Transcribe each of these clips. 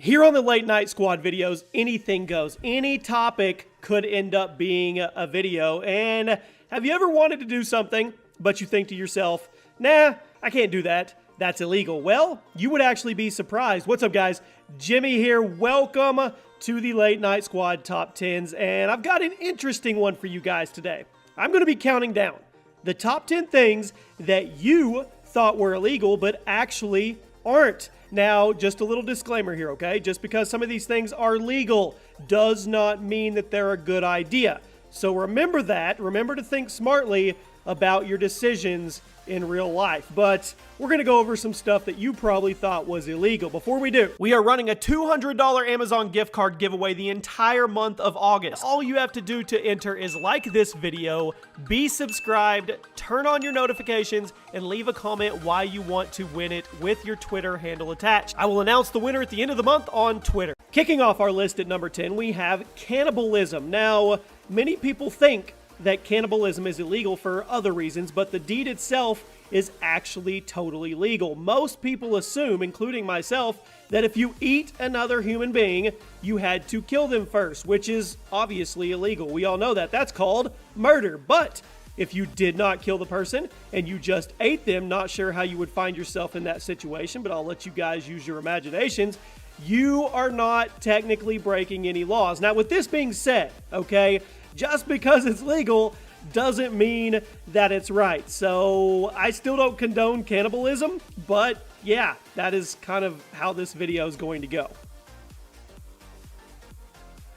Here on the Late Night Squad videos, anything goes. Any topic could end up being a video. And have you ever wanted to do something, but you think to yourself, nah, I can't do that. That's illegal. Well, you would actually be surprised. What's up, guys? Jimmy here. Welcome to the Late Night Squad Top 10s. And I've got an interesting one for you guys today. I'm going to be counting down the top 10 things that you thought were illegal, but actually aren't. Now, just a little disclaimer here, okay? Just because some of these things are legal does not mean that they're a good idea. So remember that. Remember to think smartly about your decisions in real life. But we're going to go over some stuff that you probably thought was illegal. Before we do, we are running a $200 Amazon gift card giveaway the entire month of August. All you have to do to enter is like this video, be subscribed, turn on your notifications, and leave a comment why you want to win it with your Twitter handle attached. I will announce the winner at the end of the month on Twitter. Kicking off our list at number 10, we have cannibalism. Now, many people think that cannibalism is illegal for other reasons, but the deed itself is actually totally legal. Most people assume, including myself, that if you eat another human being, you had to kill them first, which is obviously illegal. We all know that. That's called murder. But if you did not kill the person and you just ate them, not sure how you would find yourself in that situation, but I'll let you guys use your imaginations. You are not technically breaking any laws. Now, with this being said, okay, just because it's legal doesn't mean that it's right. So I still don't condone cannibalism, but yeah, that is kind of how this video is going to go.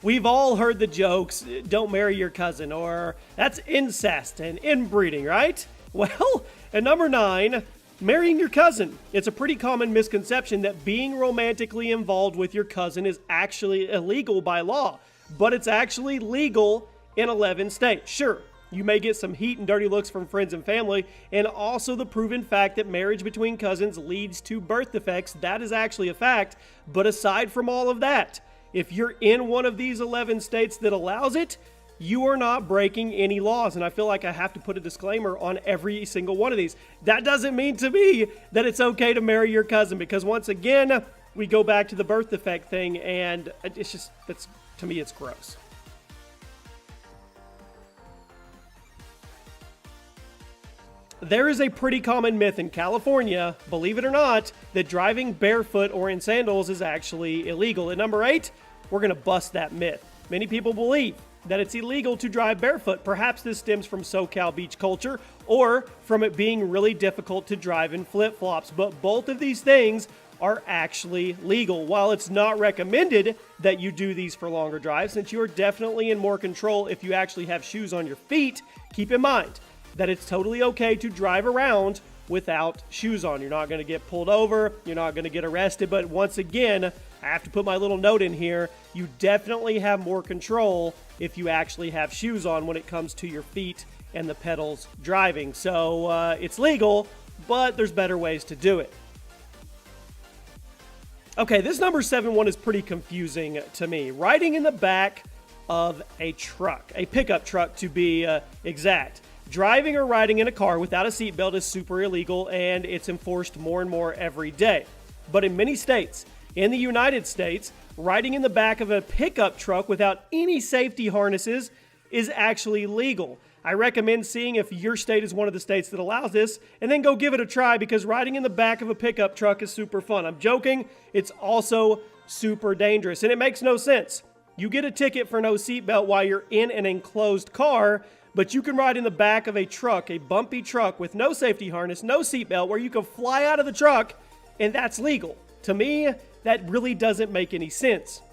We've all heard the jokes, don't marry your cousin, or that's incest and inbreeding, right? Well, at number 9, marrying your cousin. It's a pretty common misconception that being romantically involved with your cousin is actually illegal by law, but it's actually legal in 11 states. Sure, you may get some heat and dirty looks from friends and family, and also the proven fact that marriage between cousins leads to birth defects. That is actually a fact. But aside from all of that, if you're in one of these 11 states that allows it, you are not breaking any laws. And I feel like I have to put a disclaimer on every single one of these. That doesn't mean to me that it's okay to marry your cousin, because once again, we go back to the birth defect thing, and it's just, to me, it's gross. There is a pretty common myth in California, believe it or not, that driving barefoot or in sandals is actually illegal. At number 8, we're going to bust that myth. Many people believe that it's illegal to drive barefoot. Perhaps this stems from SoCal beach culture or from it being really difficult to drive in flip-flops, but both of these things are actually legal. While it's not recommended that you do these for longer drives, since you are definitely in more control if you actually have shoes on your feet, keep in mind that it's totally okay to drive around without shoes on. You're not going to get pulled over. You're not going to get arrested. But once again, I have to put my little note in here. You definitely have more control if you actually have shoes on when it comes to your feet and the pedals driving. So it's legal, but there's better ways to do it. Okay, this number 7 one is pretty confusing to me. Riding in the back of a truck, a pickup truck to be exact. Driving or riding in a car without a seatbelt is super illegal, and it's enforced more and more every day. But in many states, in the United States, riding in the back of a pickup truck without any safety harnesses is actually legal. I recommend seeing if your state is one of the states that allows this, and then go give it a try, because riding in the back of a pickup truck is super fun. I'm joking, it's also super dangerous, and it makes no sense. You get a ticket for no seatbelt while you're in an enclosed car, but you can ride in the back of a truck, a bumpy truck with no safety harness, no seatbelt, where you can fly out of the truck, and that's legal. To me, that really doesn't make any sense.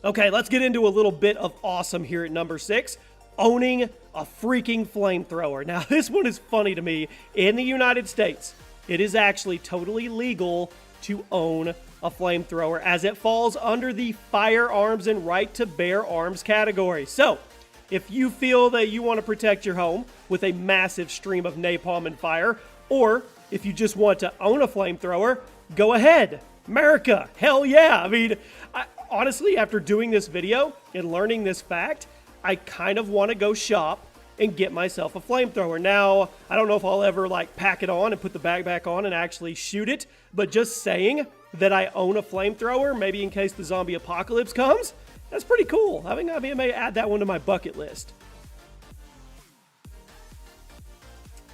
Okay, let's get into a little bit of awesome here at number 6. Owning a freaking flamethrower. Now, this one is funny to me. In the United States, it is actually totally legal to own a flamethrower, as it falls under the firearms and right to bear arms category. So, if you feel that you want to protect your home with a massive stream of napalm and fire, or if you just want to own a flamethrower, go ahead. America, hell yeah. I mean, honestly, after doing this video and learning this fact, I kind of want to go shop and get myself a flamethrower. Now, I don't know if I'll ever pack it on and put the bag back on and actually shoot it, but just saying, that I own a flamethrower, maybe in case the zombie apocalypse comes. That's pretty cool. I may add that one to my bucket list.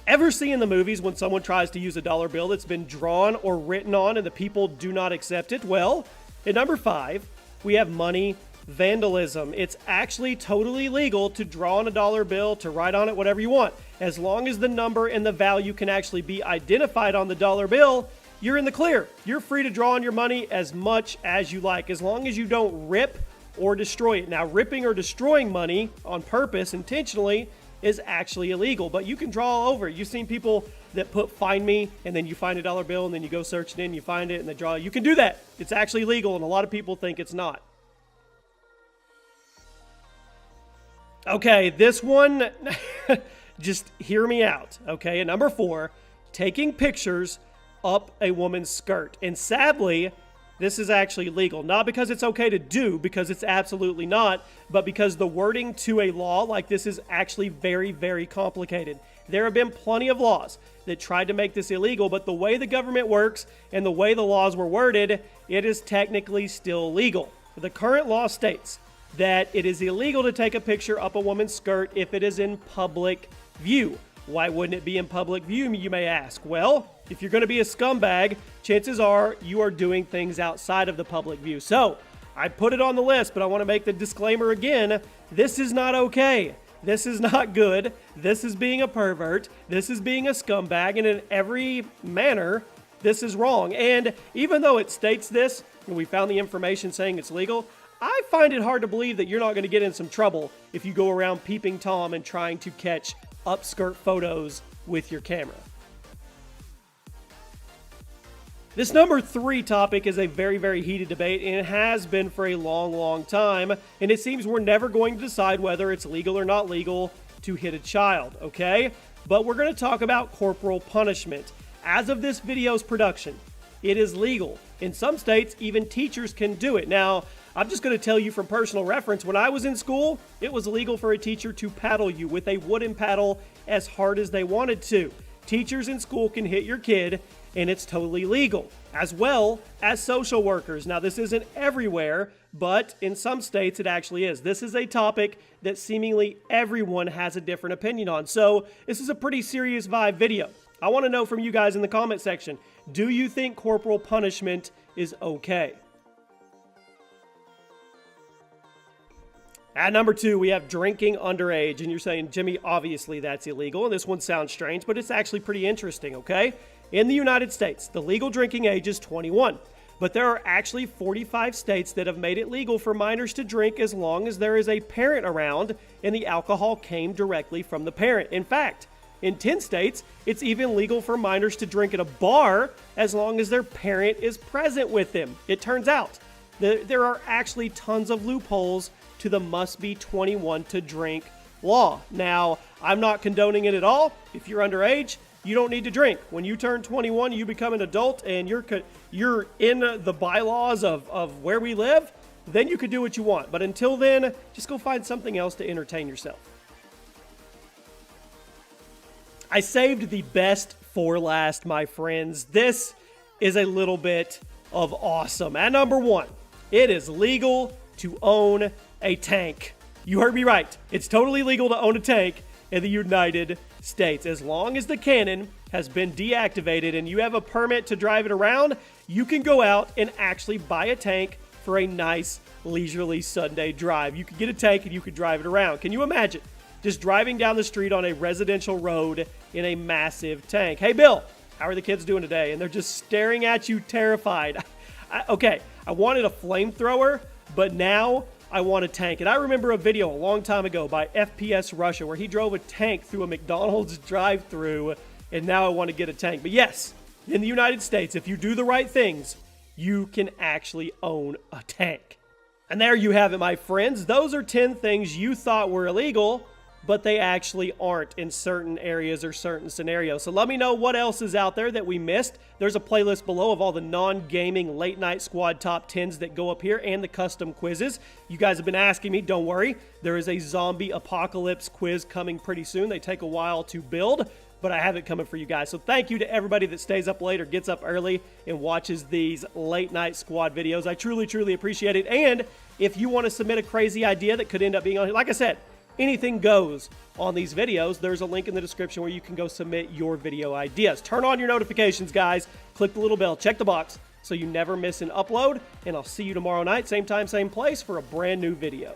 Ever see in the movies when someone tries to use a dollar bill that's been drawn or written on and the people do not accept it? Well, at number 5, we have money vandalism. It's actually totally legal to draw on a dollar bill, to write on it whatever you want. As long as the number and the value can actually be identified on the dollar bill, you're in the clear. You're free to draw on your money as much as you like, as long as you don't rip or destroy it. Now, ripping or destroying money on purpose, intentionally, is actually illegal, but you can draw all over it. You've seen people that put "find me" and then you find a dollar bill and then you go search it in, you find it and they draw. You can do that. It's actually legal, and a lot of people think it's not. Okay, this one, just hear me out. Okay, at number 4, taking pictures up a woman's skirt. And sadly, this is actually legal. Not because it's okay to do, because it's absolutely not, but because the wording to a law like this is actually very, very complicated. There have been plenty of laws that tried to make this illegal, but the way the government works and the way the laws were worded, it is technically still legal. The current law states that it is illegal to take a picture up a woman's skirt if it is in public view. Why wouldn't it be in public view, you may ask? Well, if you're going to be a scumbag, chances are you are doing things outside of the public view. So, I put it on the list, but I want to make the disclaimer again. This is not okay. This is not good. This is being a pervert. This is being a scumbag, and in every manner, this is wrong. And even though it states this, and we found the information saying it's legal, I find it hard to believe that you're not going to get in some trouble if you go around peeping Tom and trying to catch upskirt photos with your camera. This number 3 topic is a very, very heated debate, and it has been for a long, long time, and it seems we're never going to decide whether it's legal or not legal to hit a child, okay? But we're going to talk about corporal punishment. As of this video's production, it is legal. In some states, even teachers can do it. Now, I'm just going to tell you from personal reference, when I was in school, it was illegal for a teacher to paddle you with a wooden paddle as hard as they wanted to. Teachers in school can hit your kid, and it's totally legal, as well as social workers. Now, this isn't everywhere, but in some states it actually is. This is a topic that seemingly everyone has a different opinion on. So this is a pretty serious vibe video. I want to know from you guys in the comment section, do you think corporal punishment is okay? At number 2, we have drinking underage, and you're saying, Jimmy, obviously that's illegal, and this one sounds strange, but it's actually pretty interesting, okay? In the United States, the legal drinking age is 21, but there are actually 45 states that have made it legal for minors to drink as long as there is a parent around and the alcohol came directly from the parent. In fact, in 10 states, it's even legal for minors to drink at a bar as long as their parent is present with them. It turns out there are actually tons of loopholes to the must be 21 to drink law. Now, I'm not condoning it at all. If you're underage, you don't need to drink. When you turn 21, you become an adult and you're in the bylaws of where we live, then you could do what you want. But until then, just go find something else to entertain yourself. I saved the best for last, my friends. This is a little bit of awesome. At number 1, it is legal to own a tank. You heard me right. It's totally legal to own a tank in the United States. As long as the cannon has been deactivated and you have a permit to drive it around, you can go out and actually buy a tank for a nice leisurely Sunday drive. You could get a tank and you could drive it around. Can you imagine just driving down the street on a residential road in a massive tank? Hey, Bill, how are the kids doing today? And they're just staring at you terrified. Okay, I wanted a flamethrower, but now I want a tank. And I remember a video a long time ago by FPS Russia where he drove a tank through a McDonald's drive-thru, and now I want to get a tank. But yes, in the United States, if you do the right things, you can actually own a tank. And there you have it, my friends. Those are 10 things you thought were illegal, but they actually aren't in certain areas or certain scenarios. So let me know what else is out there that we missed. There's a playlist below of all the non-gaming late night squad top 10s that go up here and the custom quizzes. You guys have been asking me, don't worry. There is a zombie apocalypse quiz coming pretty soon. They take a while to build, but I have it coming for you guys. So thank you to everybody that stays up late or gets up early and watches these late night squad videos. I truly, truly appreciate it. And if you want to submit a crazy idea that could end up being on here, like I said, anything goes on these videos. There's a link in the description where you can go submit your video ideas. Turn on your notifications, guys. Click the little bell, check the box so you never miss an upload. And I'll see you tomorrow night, same time, same place for a brand new video.